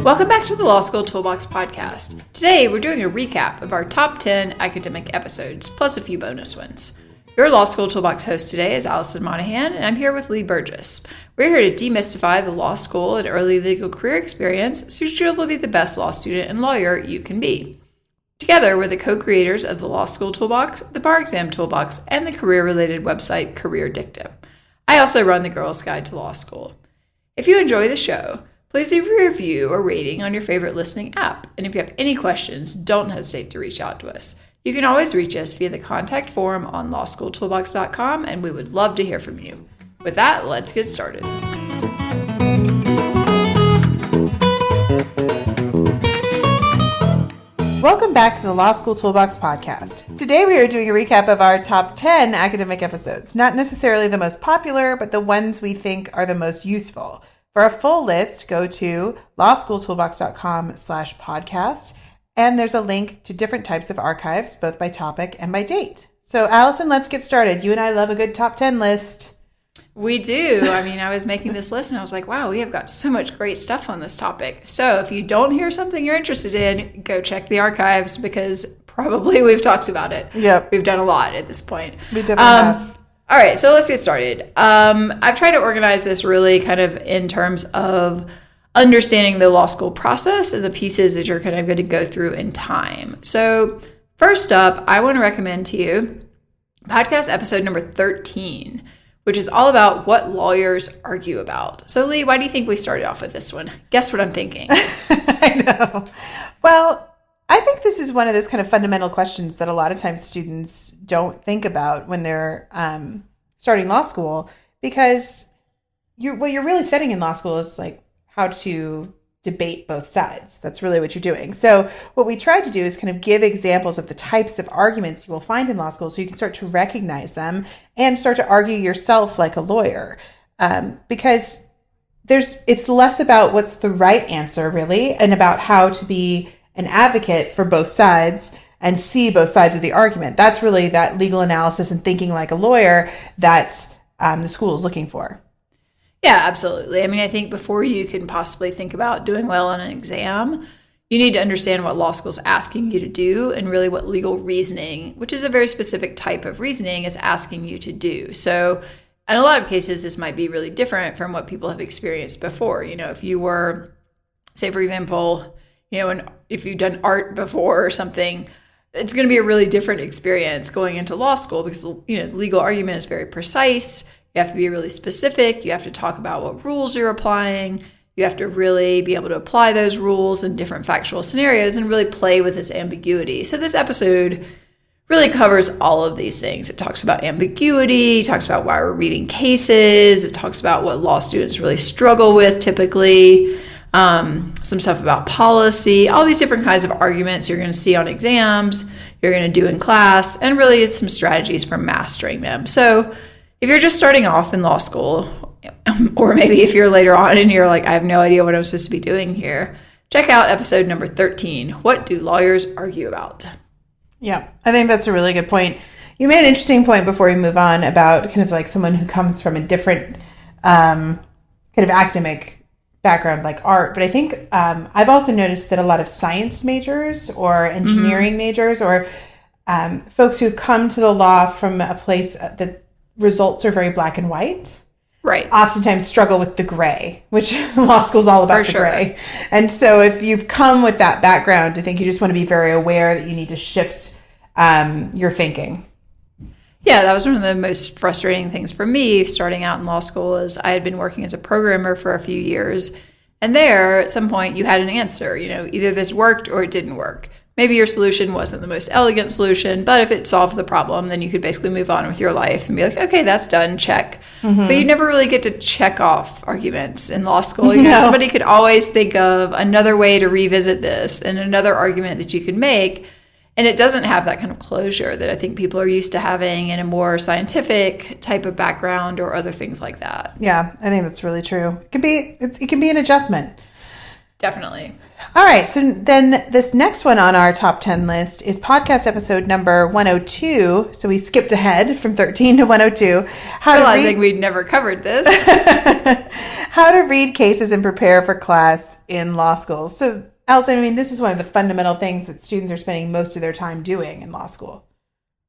Welcome back to the Law School Toolbox podcast. Today, we're doing a recap of our top 10 academic episodes, plus a few bonus ones. Your Law School Toolbox host today is Alison Monahan, and I'm here with Lee Burgess. We're here to demystify the law school and early legal career experience so you'll be the best law student and lawyer you can be. Together, we're the co-creators of the Law School Toolbox, the Bar Exam Toolbox, and the career-related website Career Dictum. I also run the Girls Guide to Law School. If you enjoy the show, please leave a review or rating on your favorite listening app. And if you have any questions, don't hesitate to reach out to us. You can always reach us via the contact form on lawschooltoolbox.com, and we would love to hear from you. With that, let's get started. Welcome back to the Law School Toolbox podcast. Today we are doing a recap of our top 10 academic episodes. Not necessarily the most popular, but the ones we think are the most useful. For a full list, go to lawschooltoolbox.com/podcast, and there's a link to different types of archives, both by topic and by date. So, Allison, let's get started. You and I love a good top 10 list. We do. I was making this list and I was like, wow, we have got so much great stuff on this topic. So if you don't hear something you're interested in, go check the archives because probably we've talked about it. Yep. We've done a lot at this point. We definitely have. All right, so let's get started. I've tried to organize this really kind of in terms of understanding the law school process and the pieces that you're kind of going to go through in time. So first up, I want to recommend to you podcast episode number 13, which is all about what lawyers argue about. So Lee, why do you think we started off with this one? Guess what I'm thinking? I know. Well, I think this is one of those kind of fundamental questions that a lot of times students don't think about when they're starting law school, because what you're really studying in law school is like how to debate both sides. That's really what you're doing. So what we tried to do is kind of give examples of the types of arguments you will find in law school so you can start to recognize them and start to argue yourself like a lawyer. Because it's less about what's the right answer really and about how to be an advocate for both sides and see both sides of the argument. That's really that legal analysis and thinking like a lawyer that the school is looking for. Yeah, absolutely. I think before you can possibly think about doing well on an exam, you need to understand what law school is asking you to do and really what legal reasoning, which is a very specific type of reasoning, is asking you to do. So in a lot of cases, this might be really different from what people have experienced before. If you were, say, for example, if you've done art before or something, it's going to be a really different experience going into law school because, legal argument is very precise. You have to be really specific. You have to talk about what rules you're applying. You have to really be able to apply those rules in different factual scenarios and really play with this ambiguity. So this episode really covers all of these things. It talks about ambiguity, it talks about why we're reading cases, it talks about what law students really struggle with typically, some stuff about policy, all these different kinds of arguments you're going to see on exams, you're going to do in class, and really some strategies for mastering them. So if you're just starting off in law school, or maybe if you're later on and you're like, I have no idea what I'm supposed to be doing here, check out episode number 13, What Do Lawyers Argue About? Yeah, I think that's a really good point. You made an interesting point before we move on about kind of like someone who comes from a different kind of academic background like art. But I think I've also noticed that a lot of science majors or engineering majors or folks who come to the law from a place that results are very black and white, right, oftentimes struggle with the gray, which law school is all about. For the gray. And so if you've come with that background, I think you just want to be very aware that you need to shift your thinking. Yeah, that was one of the most frustrating things for me starting out in law school is I had been working as a programmer for a few years. And there, at some point, you had an answer. Either this worked or it didn't work. Maybe your solution wasn't the most elegant solution, but if it solved the problem, then you could basically move on with your life and be like, okay, that's done, check. Mm-hmm. But you never really get to check off arguments in law school. Somebody could always think of another way to revisit this and another argument that you can make. And it doesn't have that kind of closure that I think people are used to having in a more scientific type of background or other things like that. Yeah, I think that's really true. It can be an adjustment. definitely. All right. So then this next one on our top 10 list is podcast episode number 102. So we skipped ahead from 13 to 102. Realizing we'd never covered this. How to read cases and prepare for class in law school. So, Alison, I mean, this is one of the fundamental things that students are spending most of their time doing in law school.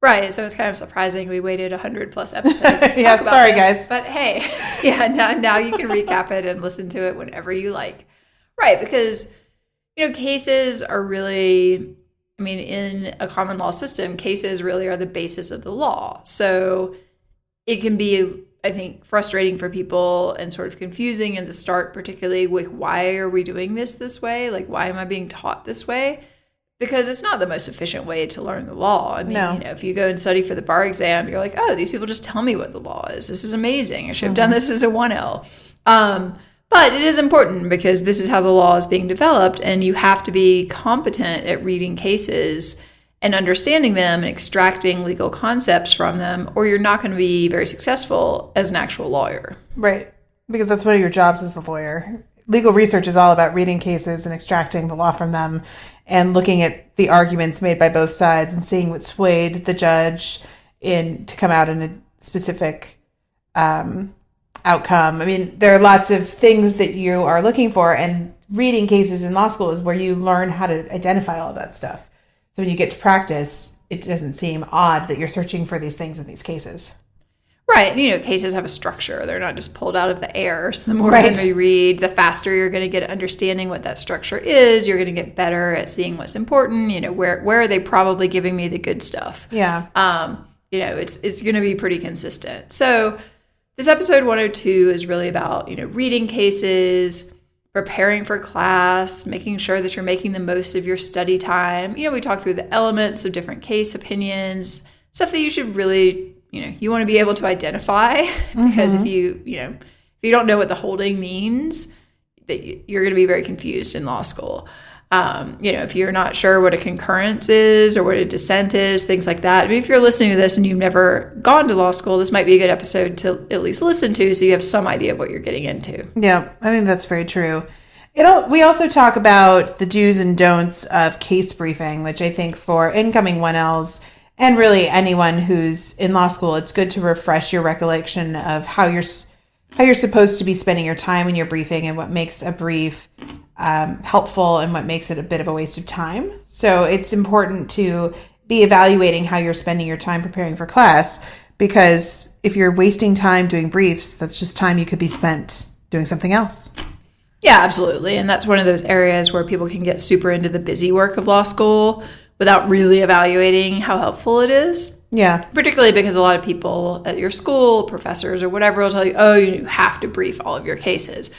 Right. So it's kind of surprising we waited 100 plus episodes to yeah, talk about sorry, this. guys. But hey, yeah, now you can recap it and listen to it whenever you like. Right. Because, cases are really, in a common law system, cases really are the basis of the law. So it can be, I think, frustrating for people and sort of confusing in the start, particularly with why are we doing this way? Like, why am I being taught this way? Because it's not the most efficient way to learn the law. No. If you go and study for the bar exam, you're like, oh, these people just tell me what the law is. This is amazing. I should have done this as a 1L. But it is important because this is how the law is being developed, and you have to be competent at reading cases and understanding them and extracting legal concepts from them, or you're not going to be very successful as an actual lawyer. Right. Because that's one of your jobs as a lawyer. Legal research is all about reading cases and extracting the law from them and looking at the arguments made by both sides and seeing what swayed the judge to come out in a specific outcome. There are lots of things that you are looking for, and reading cases in law school is where you learn how to identify all of that stuff. So when you get to practice, it doesn't seem odd that you're searching for these things in these cases. Right. Cases have a structure. They're not just pulled out of the air. So the more that you read, the faster you're going to get at understanding what that structure is. You're going to get better at seeing what's important. Where are they probably giving me the good stuff? Yeah. It's going to be pretty consistent. So this episode 102 is really about, reading cases, preparing for class, making sure that you're making the most of your study time. We talk through the elements of different case opinions, stuff that you should really, you want to be able to identify, because if you don't know what the holding means, that you're going to be very confused in law school. If you're not sure what a concurrence is or what a dissent is, things like that. If you're listening to this and you've never gone to law school, this might be a good episode to at least listen to so you have some idea of what you're getting into. Yeah, I think that's very true. We also talk about the do's and don'ts of case briefing, which I think for incoming 1Ls and really anyone who's in law school, it's good to refresh your recollection of how you're supposed to be spending your time in your briefing and what makes a brief helpful and what makes it a bit of a waste of time. So it's important to be evaluating how you're spending your time preparing for class, because if you're wasting time doing briefs, that's just time you could be spent doing something else. Yeah, absolutely. And that's one of those areas where people can get super into the busy work of law school without really evaluating how helpful it is. Yeah. Particularly because a lot of people at your school, professors or whatever, will tell you, oh, you have to brief all of your cases.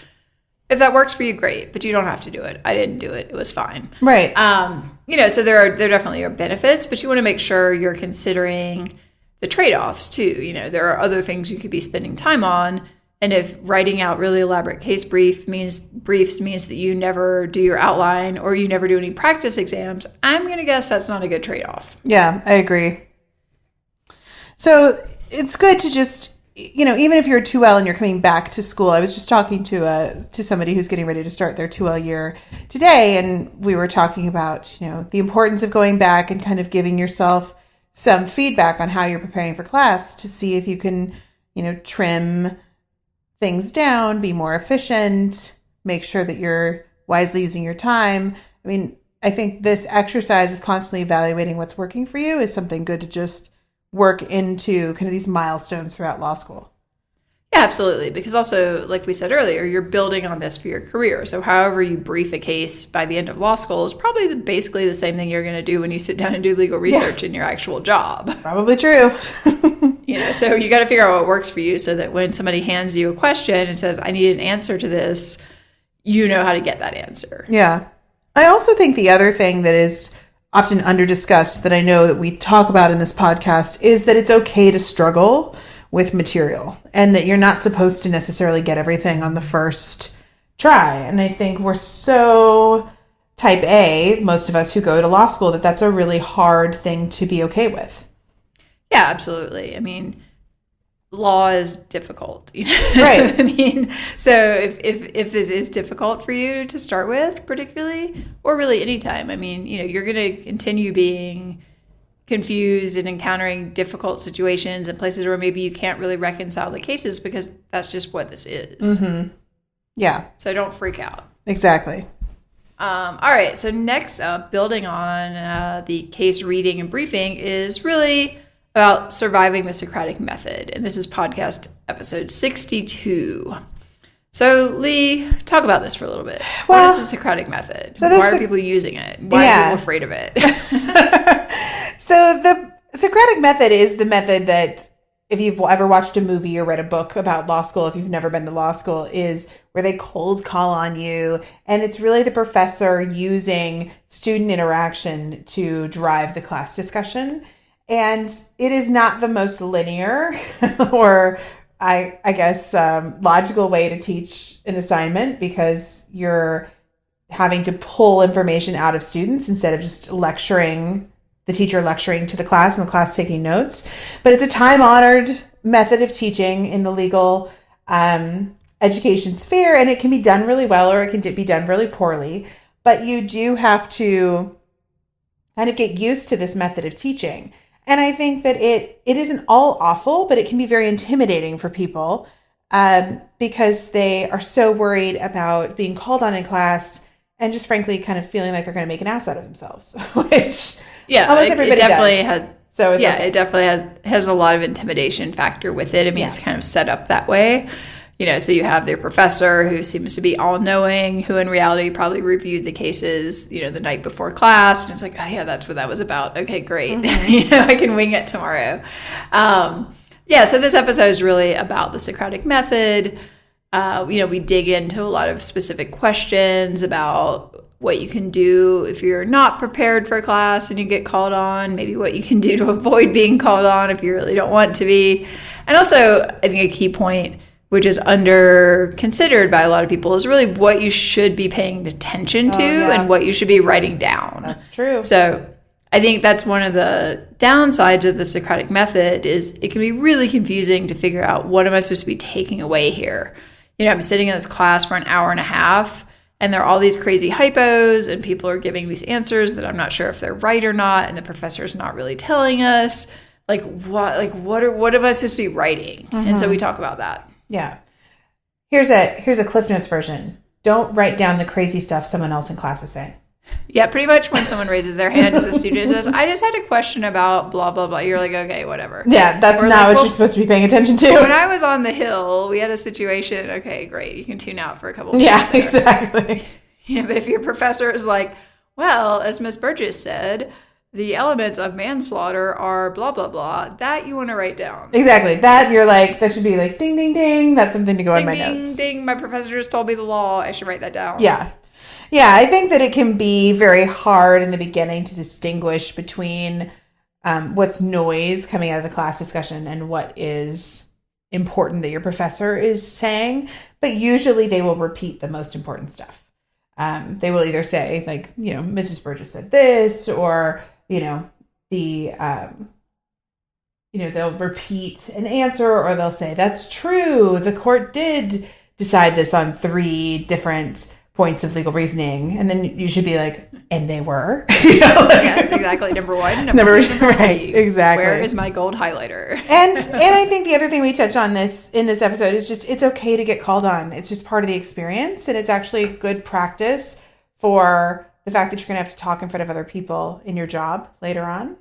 If that works for you, great, but you don't have to do it. I didn't do it. It was fine. Right. So there definitely are benefits, but you want to make sure you're considering the trade-offs too. There are other things you could be spending time on. And if writing out really elaborate case briefs means that you never do your outline or you never do any practice exams, I'm going to guess that's not a good trade-off. Yeah, I agree. So it's good to just, even if you're a 2L and you're coming back to school, I was just talking to somebody who's getting ready to start their 2L year today, and we were talking about, the importance of going back and kind of giving yourself some feedback on how you're preparing for class to see if you can, trim things down, be more efficient, make sure that you're wisely using your time. I think this exercise of constantly evaluating what's working for you is something good to just work into kind of these milestones throughout law school. Yeah, absolutely. Because also, like we said earlier, you're building on this for your career. So however you brief a case by the end of law school is probably basically the same thing you're going to do when you sit down and do legal research in your actual job. Probably true. So you got to figure out what works for you so that when somebody hands you a question and says, I need an answer to this, you know how to get that answer. Yeah. I also think the other thing that is often under-discussed that I know that we talk about in this podcast is that it's okay to struggle with material and that you're not supposed to necessarily get everything on the first try. And I think we're so type A, most of us who go to law school, that that's a really hard thing to be okay with. Yeah, absolutely. law is difficult, Right. I mean, so if this is difficult for you to start with, particularly, or really anytime, I mean, you're going to continue being confused and encountering difficult situations and places where maybe you can't really reconcile the cases because that's just what this is. Mm-hmm. Yeah. So don't freak out. Exactly. All right. So next up, building on the case reading and briefing is really about surviving the Socratic Method. And this is podcast episode 62. So Lee, talk about this for a little bit. Well, what is the Socratic Method? Why are people using it? Why are people afraid of it? So the Socratic Method is the method that, if you've ever watched a movie or read a book about law school, if you've never been to law school, is where they cold call on you. And it's really the professor using student interaction to drive the class discussion. And it is not the most linear or I guess logical way to teach an assignment, because you're having to pull information out of students instead of just the teacher lecturing to the class and the class taking notes. But it's a time-honored method of teaching in the legal education sphere, and it can be done really well or it can be done really poorly. But you do have to kind of get used to this method of teaching. And I think that it isn't all awful, but it can be very intimidating for people because they are so worried about being called on in class and just frankly kind of feeling like they're going to make an ass out of themselves, which almost everybody definitely does. It definitely has a lot of intimidation factor with it. I mean, it's kind of set up that way. So you have their professor who seems to be all-knowing, who in reality probably reviewed the cases, the night before class. And it's like, oh, yeah, that's what that was about. Okay, great. Mm-hmm. I can wing it tomorrow. So this episode is really about the Socratic Method. We dig into a lot of specific questions about what you can do if you're not prepared for class and you get called on, maybe what you can do to avoid being called on if you really don't want to be. And also, I think a key point, which is under considered by a lot of people, is really what you should be paying attention to and what you should be writing down. That's true. So I think that's one of the downsides of the Socratic Method is it can be really confusing to figure out what am I supposed to be taking away here. I'm sitting in this class for an hour and a half and there are all these crazy hypos and people are giving these answers that I'm not sure if they're right or not, and the professor's not really telling us what am I supposed to be writing? And so we talk about that. Yeah. Here's a Cliff Notes version. Don't write down the crazy stuff someone else in class is saying. Yeah, pretty much when someone raises their hand as a student and says, I just had a question about blah, blah, blah. You're like, okay, whatever. Yeah, that's not what you're supposed to be paying attention to. When I was on the Hill, we had a situation. Okay, great. You can tune out for a couple of minutes. Yeah, exactly. But if your professor is like, well, as Miss Burgess said, the elements of manslaughter are blah, blah, blah, that you want to write down. Exactly. That you're like, that should be like, ding, ding, ding. That's something to go in my notes. Ding, ding, my professor just told me the law. I should write that down. Yeah. Yeah, I think that it can be very hard in the beginning to distinguish between what's noise coming out of the class discussion and what is important that your professor is saying. But usually they will repeat the most important stuff. They will either say, like, Mrs. Burgess said this, or, they'll repeat an answer, or they'll say, that's true. The court did decide this on 3 different points of legal reasoning, and then you should be like, and they were. Yes, exactly. Number 1, number 2, number 3. Right, exactly. Where is my gold highlighter? and I think the other thing we touch on in this episode is just, it's okay to get called on. It's just part of the experience, and it's actually good practice for the fact that you're going to have to talk in front of other people in your job later on.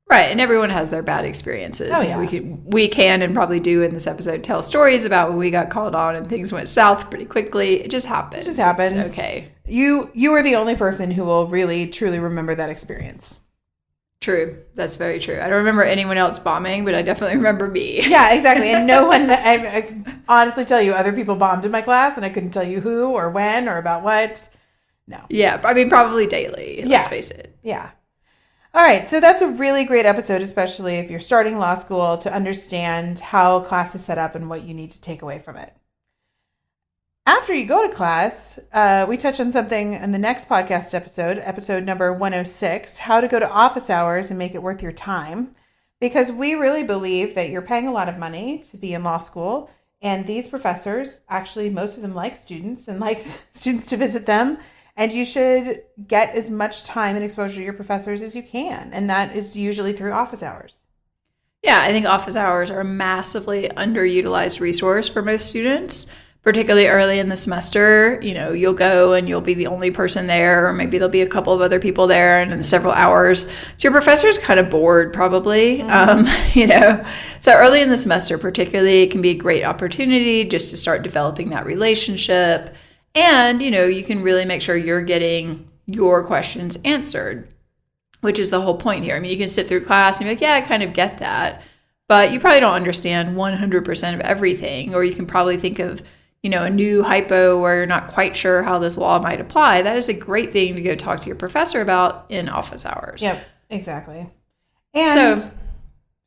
Right, and everyone has their bad experiences. Oh, yeah. We can and probably do in this episode tell stories about when we got called on and things went south pretty quickly. It just happens. It just happens. It's okay. You are the only person who will really, truly remember that experience. True. That's very true. I don't remember anyone else bombing, but I definitely remember me. Yeah, exactly. And no one, I can honestly tell you, other people bombed in my class, and I couldn't tell you who or when or about what. No. Yeah, I mean, probably daily. Let's face it. Yeah. All right, so that's a really great episode, especially if you're starting law school, to understand how class is set up and what you need to take away from it. After you go to class, we touch on something in the next podcast episode number 106, how to go to office hours and make it worth your time. because we really believe that you're paying a lot of money to be in law school. And these professors, actually, most of them like students and like students to visit them. And you should get as much time and exposure to your professors as you can. And that is usually through office hours. Yeah, I think office hours are a massively underutilized resource for most students, particularly early in the semester. You know, you'll go and you'll be the only person there, or maybe there'll be a couple of other people there, and in several hours. So your professor's kind of bored, probably. You know, so early in the semester, particularly, it can be a great opportunity just to start developing that relationship. And, you know, you can really make sure you're getting your questions answered, which is the whole point here. I mean, you can sit through class and be like, yeah, I kind of get that, but you probably don't understand 100% of everything. Or you can probably think of, you know, a new hypo where you're not quite sure how this law might apply. That is a great thing to go talk to your professor about in office hours. Yep, exactly. And so,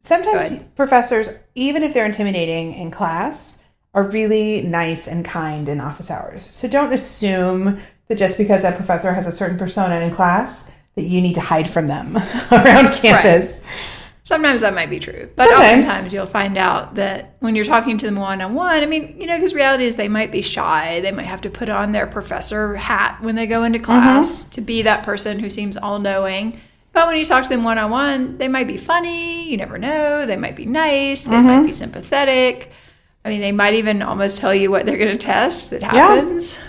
sometimes professors, even if they're intimidating in class, are really nice and kind in office hours. So don't assume that just because that professor has a certain persona in class that you need to hide from them around campus. Right. Sometimes that might be true. But oftentimes you'll find out that when you're talking to them one-on-one, I mean, you know, because reality is they might be shy. They might have to put on their professor hat when they go into class to be that person who seems all-knowing. But when you talk to them one-on-one, they might be funny. You never know. They might be nice. They might be sympathetic. I mean, they might even almost tell you what they're going to test. It happens.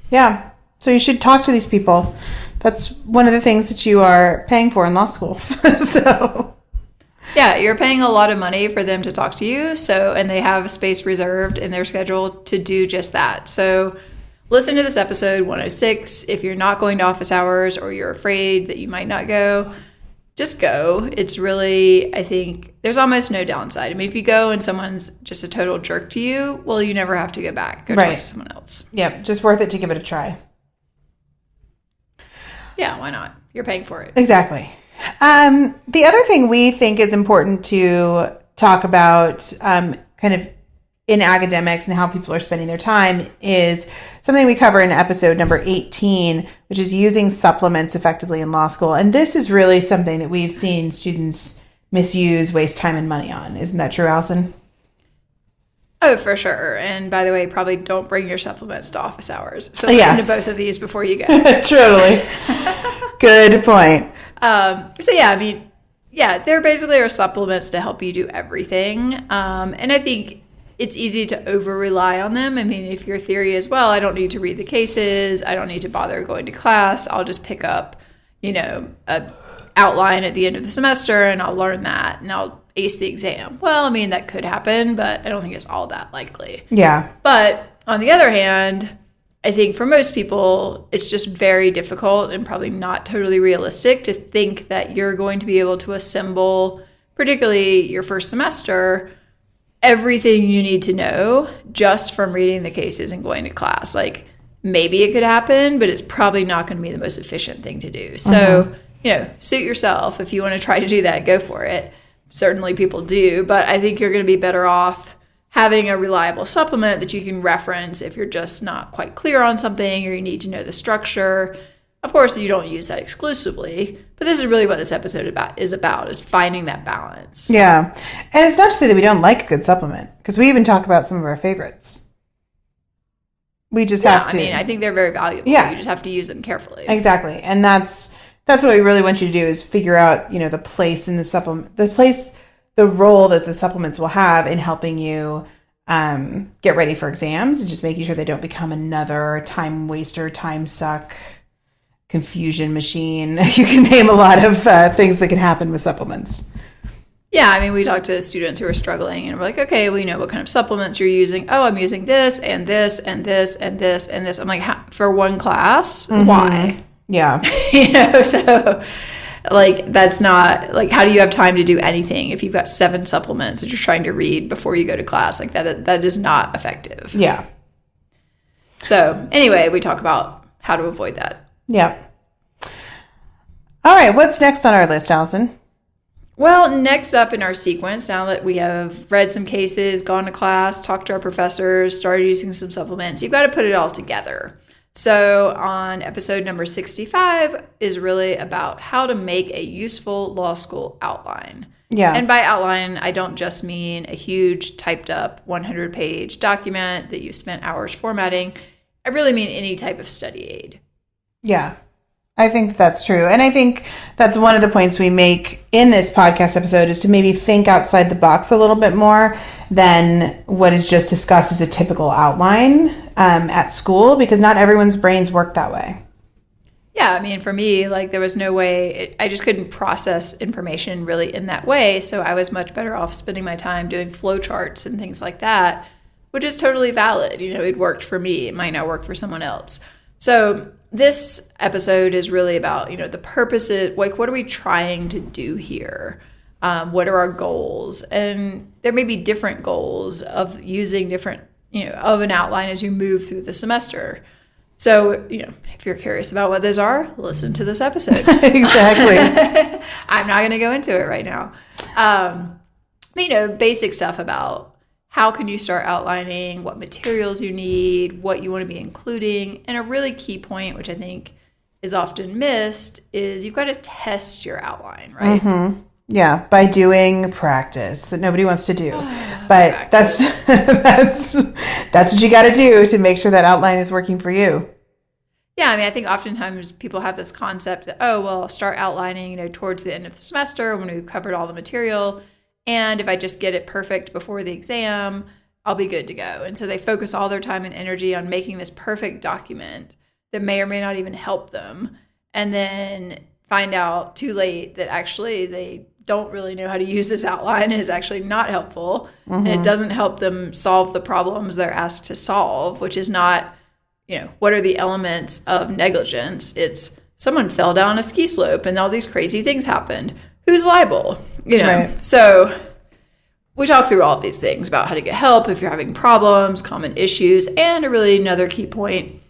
Yeah. So you should talk to these people. That's one of the things that you are paying for in law school. Yeah, you're paying a lot of money for them to talk to you. So, and they have a space reserved in their schedule to do just that. So listen to this episode 106. If you're not going to office hours or you're afraid that you might not go, just go. It's really, I think, there's almost no downside. I mean, if you go and someone's just a total jerk to you, well, you never have to go back. Go talk to someone else. Yep, just worth it to give it a try. Yeah, why not? You're paying for it. Exactly. The other thing we think is important to talk about kind of in academics and how people are spending their time is something we cover in episode number 18, which is using supplements effectively in law school. And this is really something that we've seen students misuse, waste time and money on. Isn't that true, Alison? Oh, for sure. And by the way, probably don't bring your supplements to office hours. So listen to both of these before you go. Totally. Good point. So yeah, I mean, yeah, there basically are supplements to help you do everything. And I think it's easy to over-rely on them. I mean, if your theory is, well, I don't need to read the cases, I don't need to bother going to class, I'll just pick up, you know, a outline at the end of the semester and I'll learn that and I'll ace the exam. Well, I mean, that could happen, but I don't think it's all that likely. Yeah. But on the other hand, I think for most people, it's just very difficult and probably not totally realistic to think that you're going to be able to assemble, particularly your first semester, everything you need to know just from reading the cases and going to class. Like, maybe it could happen, but it's probably not going to be the most efficient thing to do. So, you know, suit yourself. If you want to try to do that, go for it. Certainly people do, but I think you're going to be better off having a reliable supplement that you can reference if you're just not quite clear on something or you need to know the structure. Of course, you don't use that exclusively, but this is really what this episode is finding that balance. Yeah. And it's not to say that we don't like a good supplement, because we even talk about some of our favorites. We just have to. I mean, I think they're very valuable. Yeah. You just have to use them carefully. Exactly. And that's what we really want you to do, is figure out, you know, the place in the supplement, the role that the supplements will have in helping you get ready for exams and just making sure they don't become another time waster, time suck, confusion machine. You can name a lot of things that can happen with supplements. Yeah, I mean, we talked to students who are struggling and we're like, okay, we know what kind of supplements you're using. Oh, I'm using this and this and this and this and this. I'm like, for one class? Why? Yeah. You know, so like, that's not, like, how do you have time to do anything if you've got 7 supplements that you're trying to read before you go to class? Like, that is not effective. Yeah. So anyway, we talk about how to avoid that. Yeah. All right, what's next on our list, Alison? Well, next up in our sequence, now that we have read some cases, gone to class, talked to our professors, started using some supplements, you've got to put it all together. So on episode number 65 is really about how to make a useful law school outline. Yeah. And by outline, I don't just mean a huge typed up 100-page document that you spent hours formatting. I really mean any type of study aid. Yeah, I think that's true. And I think that's one of the points we make in this podcast episode is to maybe think outside the box a little bit more than what is just discussed as a typical outline at school, because not everyone's brains work that way. Yeah, I mean, for me, like there was no way, I just couldn't process information really in that way. So I was much better off spending my time doing flowcharts and things like that, which is totally valid. You know, it worked for me. It might not work for someone else. So this episode is really about, you know, the purposes, like what are we trying to do here? What are our goals? And there may be different goals of using different, you know, of an outline as you move through the semester. So, you know, if you're curious about what those are, listen to this episode. Exactly. I'm not going to go into it right now. You know, basic stuff about how can you start outlining, what materials you need, what you want to be including. And a really key point, which I think is often missed, is you've got to test your outline, right? Mm-hmm. Yeah, by doing practice that nobody wants to do. But that's what you got to do to make sure that outline is working for you. Yeah, I mean, I think oftentimes people have this concept that, oh, well, I'll start outlining, you know, towards the end of the semester when we've covered all the material. And if I just get it perfect before the exam, I'll be good to go. And so they focus all their time and energy on making this perfect document that may or may not even help them. And then find out too late that actually they don't really know how to use this outline. It is actually not helpful. Mm-hmm. And it doesn't help them solve the problems they're asked to solve, which is not, you know, what are the elements of negligence? It's someone fell down a ski slope and all these crazy things happened. Who's liable? You know, right. So we talk through all of these things about how to get help if you're having problems, common issues, and a really another key point,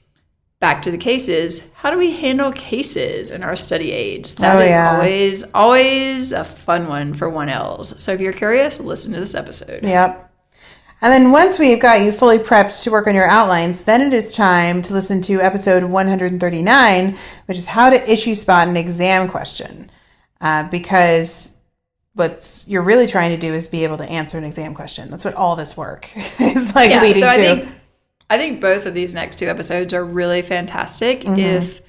back to the cases, how do we handle cases in our study aids? That is always a fun one for 1Ls. So if you're curious, listen to this episode. Yep. And then once we've got you fully prepped to work on your outlines, then it is time to listen to episode 139, which is how to issue spot an exam question. Because what you're really trying to do is be able to answer an exam question. That's what all this work is leading to. I think both of these next two episodes are really fantastic. Mm-hmm. If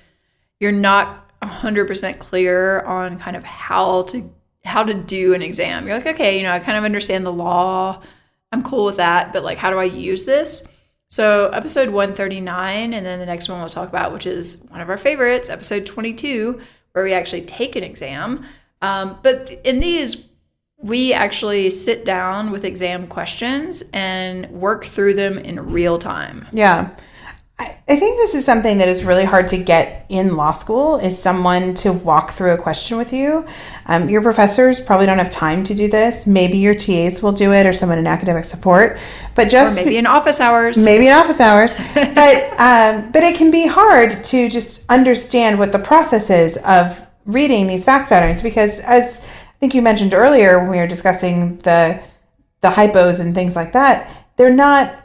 you're not 100% clear on kind of how to do an exam, you're like, okay, you know, I kind of understand the law. I'm cool with that. But like, how do I use this? So episode 139, and then the next one we'll talk about, which is one of our favorites, episode 22, where we actually take an exam. But in these, we actually sit down with exam questions and work through them in real time. Yeah. I think this is something that is really hard to get in law school, is someone to walk through a question with you. Your professors probably don't have time to do this. Maybe your TAs will do it, or someone in academic support. But or maybe in office hours. But it can be hard to just understand what the process is of reading these fact patterns, because as I think you mentioned earlier when we were discussing the hypos and things like that, they're not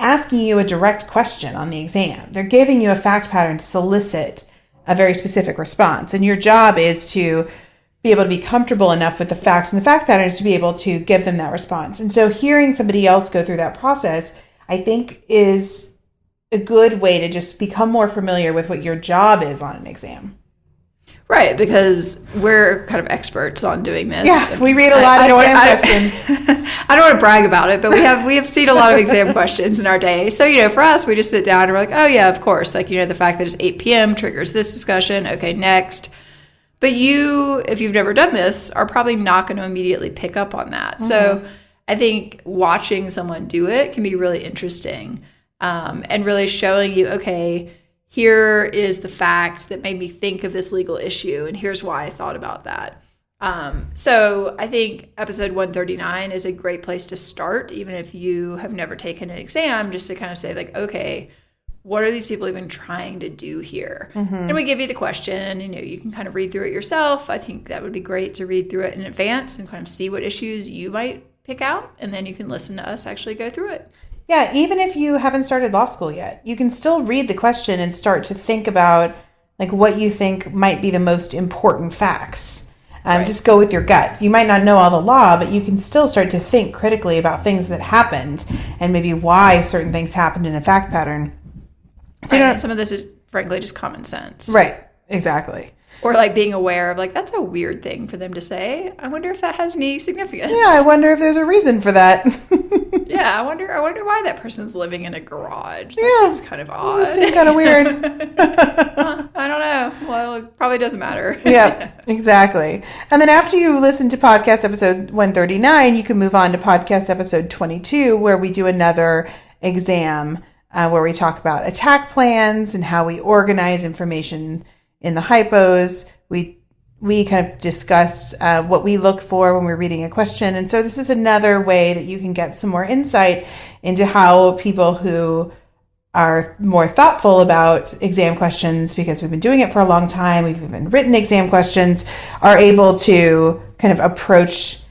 asking you a direct question on the exam. They're giving you a fact pattern to solicit a very specific response. And your job is to be able to be comfortable enough with the facts and the fact patterns to be able to give them that response. And so hearing somebody else go through that process, I think, is a good way to just become more familiar with what your job is on an exam. Right, because we're kind of experts on doing this. Yeah, we read a lot of exam questions. I don't want to brag about it, but we have seen a lot of exam questions in our day. So, you know, for us, we just sit down and we're like, oh yeah, of course. Like, you know, the fact that it's 8 p.m. triggers this discussion. Okay, next. But you, if you've never done this, are probably not going to immediately pick up on that. Mm-hmm. So I think watching someone do it can be really interesting, and really showing you, okay, here is the fact that made me think of this legal issue, and here's why I thought about that. So I think episode 139 is a great place to start, even if you have never taken an exam, just to kind of say like, okay, what are these people even trying to do here? Mm-hmm. And we give you the question, you know, you can kind of read through it yourself. I think that would be great to read through it in advance and kind of see what issues you might pick out, and then you can listen to us actually go through it. Yeah, even if you haven't started law school yet, you can still read the question and start to think about like what you think might be the most important facts. Just go with your gut. You might not know all the law, but you can still start to think critically about things that happened and maybe why certain things happened in a fact pattern. So and some of this is frankly just common sense. Right. Exactly. Or like being aware of like, that's a weird thing for them to say. I wonder if that has any significance. Yeah, I wonder if there's a reason for that. Yeah, I wonder why that person's living in a garage. That seems kind of odd. That seems kind of weird. I don't know. Well, it probably doesn't matter. Yeah, exactly. And then after you listen to podcast episode 139, you can move on to podcast episode 22, where we do another exam where we talk about attack plans and how we organize information in the hypos. We kind of discuss what we look for when we're reading a question. And so this is another way that you can get some more insight into how people who are more thoughtful about exam questions, because we've been doing it for a long time, we've even written exam questions, are able to kind of approach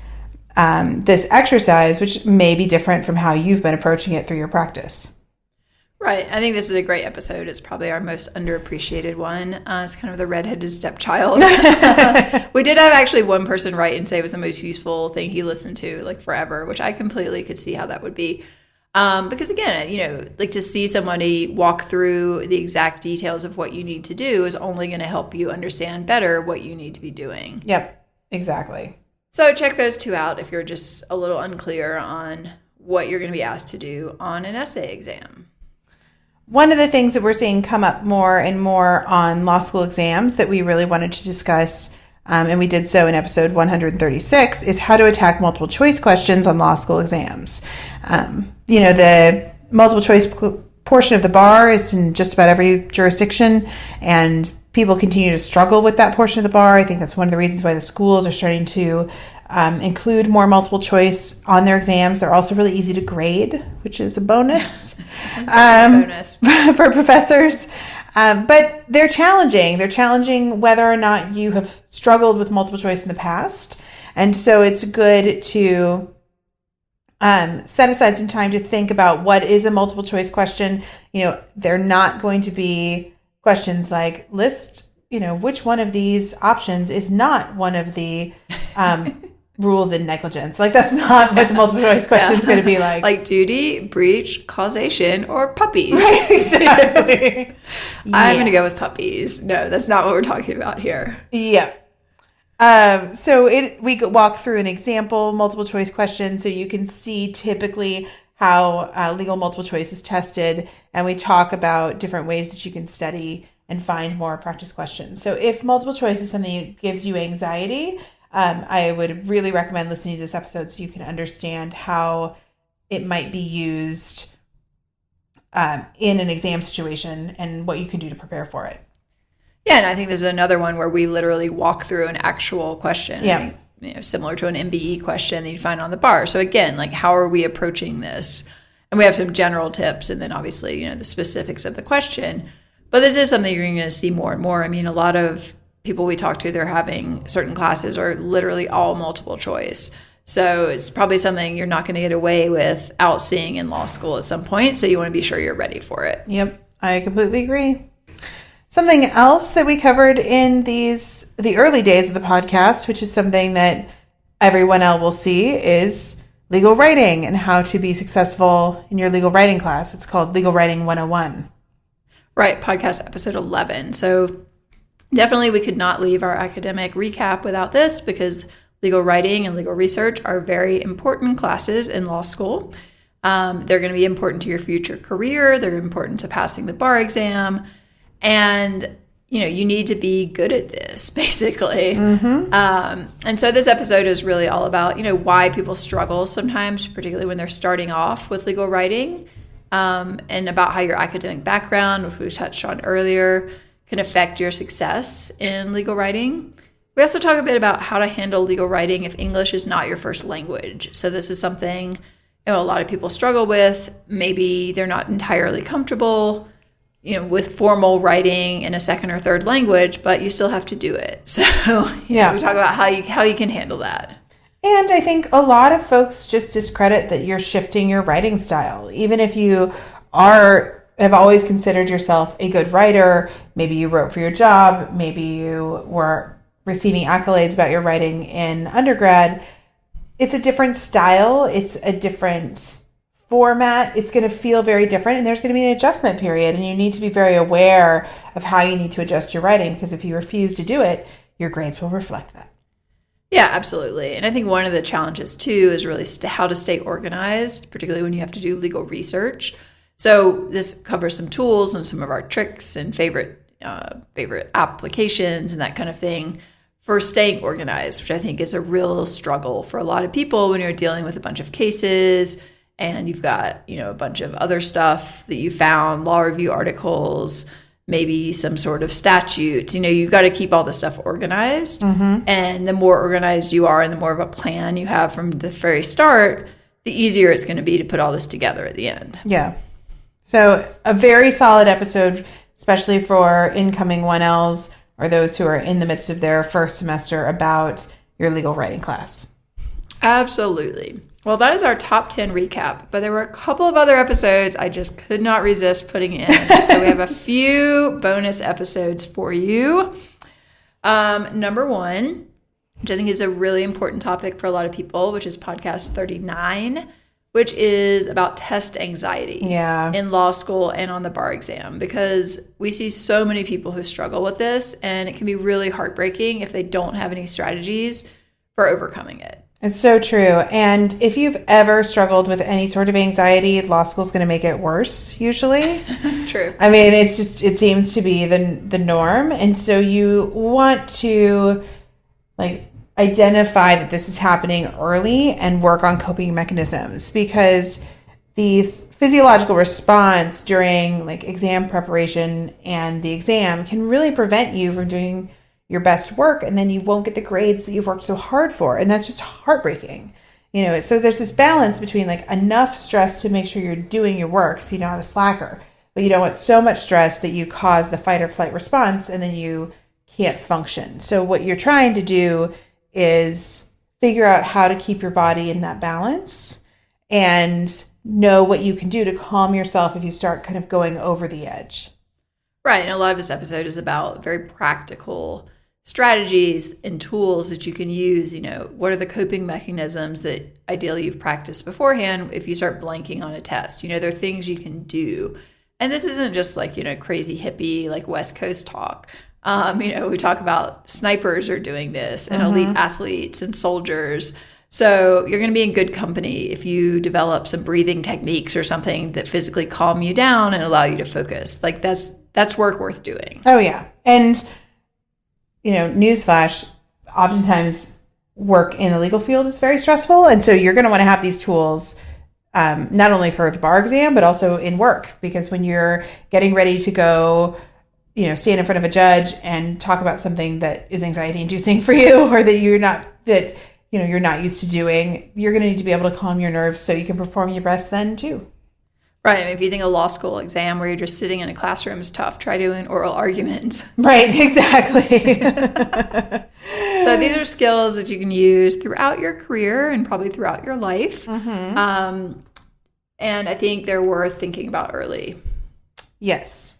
this exercise, which may be different from how you've been approaching it through your practice. Right. I think this is a great episode. It's probably our most underappreciated one. It's kind of the redheaded stepchild. We did have actually one person write and say it was the most useful thing he listened to like forever, which I completely could see how that would be. Because again, like to see somebody walk through the exact details of what you need to do is only going to help you understand better what you need to be doing. Yep, exactly. So check those two out if you're just a little unclear on what you're going to be asked to do on an essay exam. One of the things that we're seeing come up more and more on law school exams that we really wanted to discuss, and we did so in episode 136, is how to attack multiple choice questions on law school exams. The multiple choice portion of the bar is in just about every jurisdiction, and people continue to struggle with that portion of the bar. I think that's one of the reasons why the schools are starting to include more multiple choice on their exams. They're also really easy to grade, which is a bonus, for professors. But they're challenging. They're challenging whether or not you have struggled with multiple choice in the past. And so it's good to set aside some time to think about what is a multiple choice question. They're not going to be questions like list, which one of these options is not one of the rules in negligence. Like that's not what the multiple choice question is going to be like. Like duty, breach, causation, or puppies. Right, exactly. I'm going to go with puppies. No, that's not what we're talking about here. Yeah. We could walk through an example multiple choice question so you can see typically how legal multiple choice is tested, and we talk about different ways that you can study and find more practice questions. So if multiple choice is something that gives you anxiety, I would really recommend listening to this episode so you can understand how it might be used in an exam situation and what you can do to prepare for it. Yeah, and I think this is another one where we literally walk through an actual question. Yeah. Similar to an MBE question that you find on the bar. So again, like how are we approaching this? And we have some general tips and then obviously, the specifics of the question. But this is something you're going to see more and more. I mean, a lot of people we talk to, they're having certain classes are literally all multiple choice. So it's probably something you're not going to get away without seeing in law school at some point. So you want to be sure you're ready for it. Yep, I completely agree. Something else that we covered in the early days of the podcast, which is something that everyone else will see, is legal writing and how to be successful in your legal writing class. It's called Legal Writing 101. Right, podcast episode 11. So definitely we could not leave our academic recap without this because legal writing and legal research are very important classes in law school. They're going to be important to your future career. They're important to passing the bar exam. And, you need to be good at this, basically. Mm-hmm. And so this episode is really all about, why people struggle sometimes, particularly when they're starting off with legal writing, and about how your academic background, which we touched on earlier, can affect your success in legal writing. We also talk a bit about how to handle legal writing if English is not your first language. So this is something a lot of people struggle with. Maybe they're not entirely comfortable with formal writing in a second or third language, but you still have to do it. So we talk about how you can handle that. And I think a lot of folks just discredit that you're shifting your writing style. Even if you have always considered yourself a good writer, maybe you wrote for your job, maybe you were receiving accolades about your writing in undergrad, it's a different style. It's a different format. It's going to feel very different, and there's going to be an adjustment period, and you need to be very aware of how you need to adjust your writing, because if you refuse to do it, your grades will reflect that. Yeah, absolutely. And I think one of the challenges too is really how to stay organized, particularly when you have to do legal research. So this covers some tools and some of our tricks and favorite applications and that kind of thing for staying organized, which I think is a real struggle for a lot of people when you're dealing with a bunch of cases and you've got, a bunch of other stuff that you found, law review articles, maybe some sort of statutes. You've got to keep all this stuff organized. Mm-hmm. And the more organized you are and the more of a plan you have from the very start, the easier it's going to be to put all this together at the end. Yeah. So a very solid episode, especially for incoming 1Ls or those who are in the midst of their first semester, about your legal writing class. Absolutely. Well, that is our top 10 recap, but there were a couple of other episodes I just could not resist putting in. So we have a few bonus episodes for you. Number 1, which I think is a really important topic for a lot of people, which is podcast 39, which is about test anxiety in law school and on the bar exam, because we see so many people who struggle with this, and it can be really heartbreaking if they don't have any strategies for overcoming it. It's so true. And if you've ever struggled with any sort of anxiety, law school is going to make it worse, usually. True. I mean, it seems to be the norm. And so you want to identify that this is happening early and work on coping mechanisms, because the physiological response during exam preparation and the exam can really prevent you from doing your best work, and then you won't get the grades that you've worked so hard for. And that's just heartbreaking. So there's this balance between enough stress to make sure you're doing your work so you're not a slacker, but you don't want so much stress that you cause the fight or flight response and then you can't function. So what you're trying to do is figure out how to keep your body in that balance and know what you can do to calm yourself if you start kind of going over the edge. Right. And a lot of this episode is about very practical strategies and tools that you can use. What are the coping mechanisms that ideally you've practiced beforehand if you start blanking on a test? There are things you can do. And this isn't just crazy hippie, West Coast talk. We talk about snipers are doing this, and elite athletes and soldiers. So you're going to be in good company if you develop some breathing techniques or something that physically calm you down and allow you to focus. That's work worth doing. Oh, yeah. And, newsflash, oftentimes work in the legal field is very stressful. And so you're going to want to have these tools not only for the bar exam, but also in work. Because when you're getting ready to go, stand in front of a judge and talk about something that is anxiety inducing for you, or that you're not used to doing, you're going to need to be able to calm your nerves so you can perform your best then too. Right. If you think a law school exam where you're just sitting in a classroom is tough, try doing oral arguments. Right. Exactly. So these are skills that you can use throughout your career and probably throughout your life. Mm-hmm. And I think they're worth thinking about early. Yes.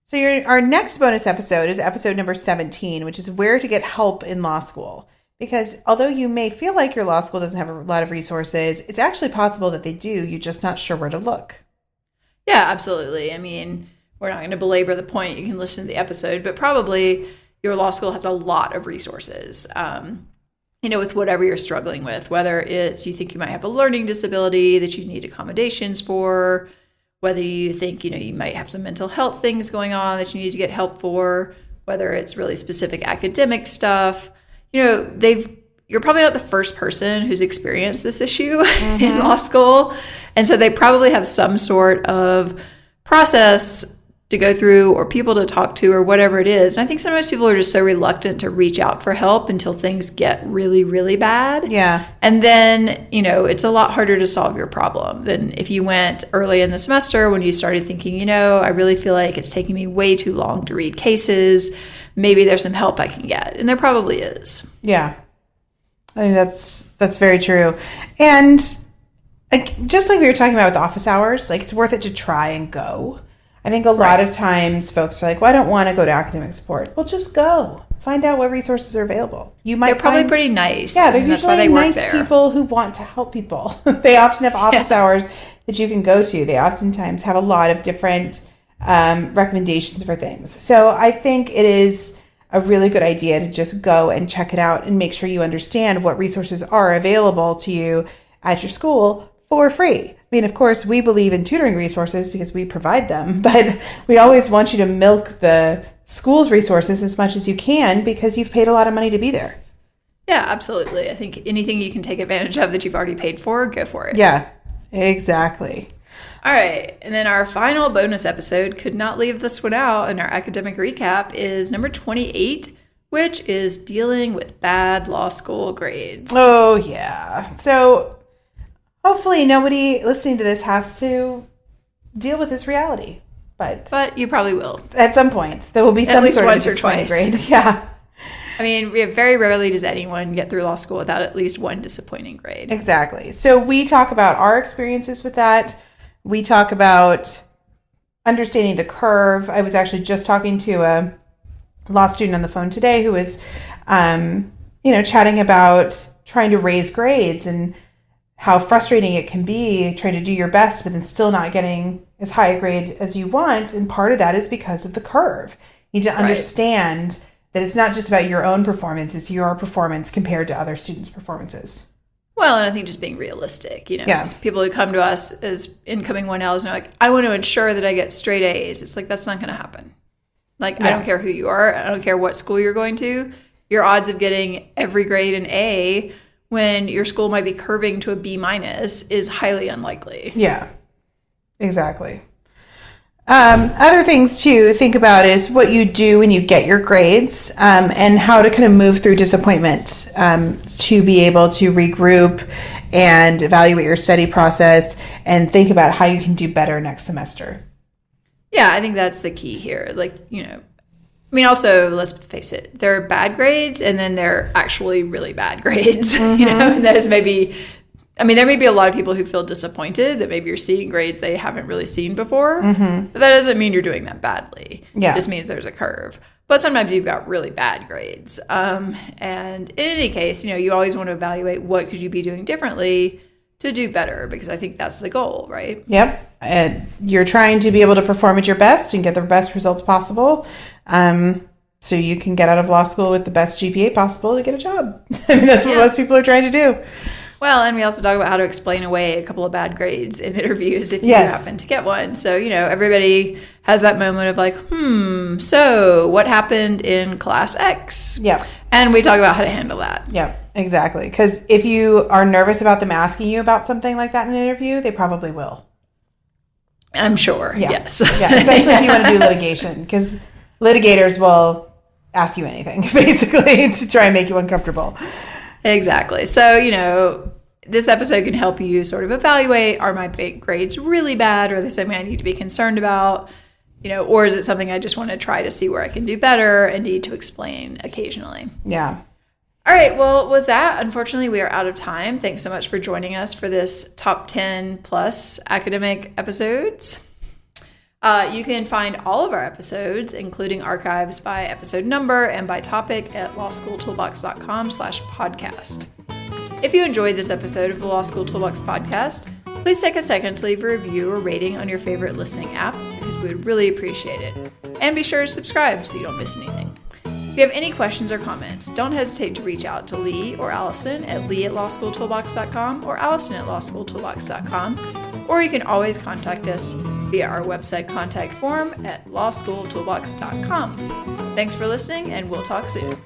So our next bonus episode is episode number 17, which is where to get help in law school. Because although you may feel like your law school doesn't have a lot of resources, it's actually possible that they do. You're just not sure where to look. Yeah, absolutely. I mean, we're not going to belabor the point. You can listen to the episode, but probably your law school has a lot of resources, with whatever you're struggling with, whether it's you think you might have a learning disability that you need accommodations for, whether you think, you might have some mental health things going on that you need to get help for, whether it's really specific academic stuff. You're probably not the first person who's experienced this issue in law school. And so they probably have some sort of process to go through or people to talk to or whatever it is. And I think sometimes people are just so reluctant to reach out for help until things get really, really bad. Yeah. And then, it's a lot harder to solve your problem than if you went early in the semester when you started thinking, I really feel like it's taking me way too long to read cases. Maybe there's some help I can get. And there probably is. Yeah. I think that's very true. And just like we were talking about with office hours, it's worth it to try and go. I think a lot of times folks are like, well, I don't want to go to academic support. Well, just go. find out what resources are available. They're probably pretty nice. Yeah, they're that's why they usually work nice there. people who want to help people. They often have office hours that you can go to. They oftentimes have a lot of different recommendations for things. So I think it is a really good idea to just go and check it out and make sure you understand what resources are available to you at your school for free. I mean, of course, we believe in tutoring resources because we provide them, but we always want you to milk the school's resources as much as you can because you've paid a lot of money to be there. Yeah, absolutely. I think anything you can take advantage of that you've already paid for, go for it. Yeah, exactly. All right. And then our final bonus episode, could not leave this one out in our academic recap, is number 28, which is dealing with bad law school grades. Oh, yeah. So hopefully nobody listening to this has to deal with this reality. But you probably will. At some point. There will be some sort of disappointing grade. Yeah. I mean, very rarely does anyone get through law school without at least one disappointing grade. Exactly. So we talk about our experiences with that. We talk about understanding the curve. I was actually just talking to a law student on the phone today who was, chatting about trying to raise grades and how frustrating it can be trying to do your best, but then still not getting as high a grade as you want. And part of that is because of the curve. You need to understand that it's not just about your own performance, it's your performance compared to other students' performances. Well, and I think just being realistic, people who come to us as incoming 1Ls and are like, I want to ensure that I get straight A's. It's like, that's not going to happen. I don't care who you are. I don't care what school you're going to. Your odds of getting every grade an A when your school might be curving to a B- is highly unlikely. Yeah, exactly. Other things to think about is what you do when you get your grades and how to kind of move through disappointment to be able to regroup and evaluate your study process and think about how you can do better next semester. Yeah, I think that's the key here. Also, let's face it, there are bad grades and then there are actually really bad grades, and those may be, there may be a lot of people who feel disappointed that maybe you're seeing grades they haven't really seen before, but that doesn't mean you're doing that badly. Yeah. It just means there's a curve. But sometimes you've got really bad grades. And in any case, you always want to evaluate what could you be doing differently to do better, because I think that's the goal, right? Yep. And you're trying to be able to perform at your best and get the best results possible. So you can get out of law school with the best GPA possible to get a job. That's what most people are trying to do. Well, and we also talk about how to explain away a couple of bad grades in interviews if you happen to get one. So, everybody has that moment of like, so what happened in class X? Yeah. And we talk about how to handle that. Yeah, exactly. Because if you are nervous about them asking you about something like that in an interview, they probably will. I'm sure. Yeah. Yes. Yeah, especially if you want to do litigation, because litigators will ask you anything, basically, to try and make you uncomfortable. Exactly. So, this episode can help you sort of evaluate, are my grades really bad? Or are they something I need to be concerned about? Or is it something I just want to try to see where I can do better and need to explain occasionally? Yeah. All right. Well, with that, unfortunately, we are out of time. Thanks so much for joining us for this top 10 plus academic episodes. You can find all of our episodes, including archives by episode number and by topic, at lawschooltoolbox.com/podcast. If you enjoyed this episode of the Law School Toolbox podcast, please take a second to leave a review or rating on your favorite listening app, because we would really appreciate it. And be sure to subscribe so you don't miss anything. If you have any questions or comments, don't hesitate to reach out to Lee or Allison at lee@lawschooltoolbox.com or allison@lawschooltoolbox.com, or you can always contact us via our website contact form at lawschooltoolbox.com. Thanks for listening, and we'll talk soon.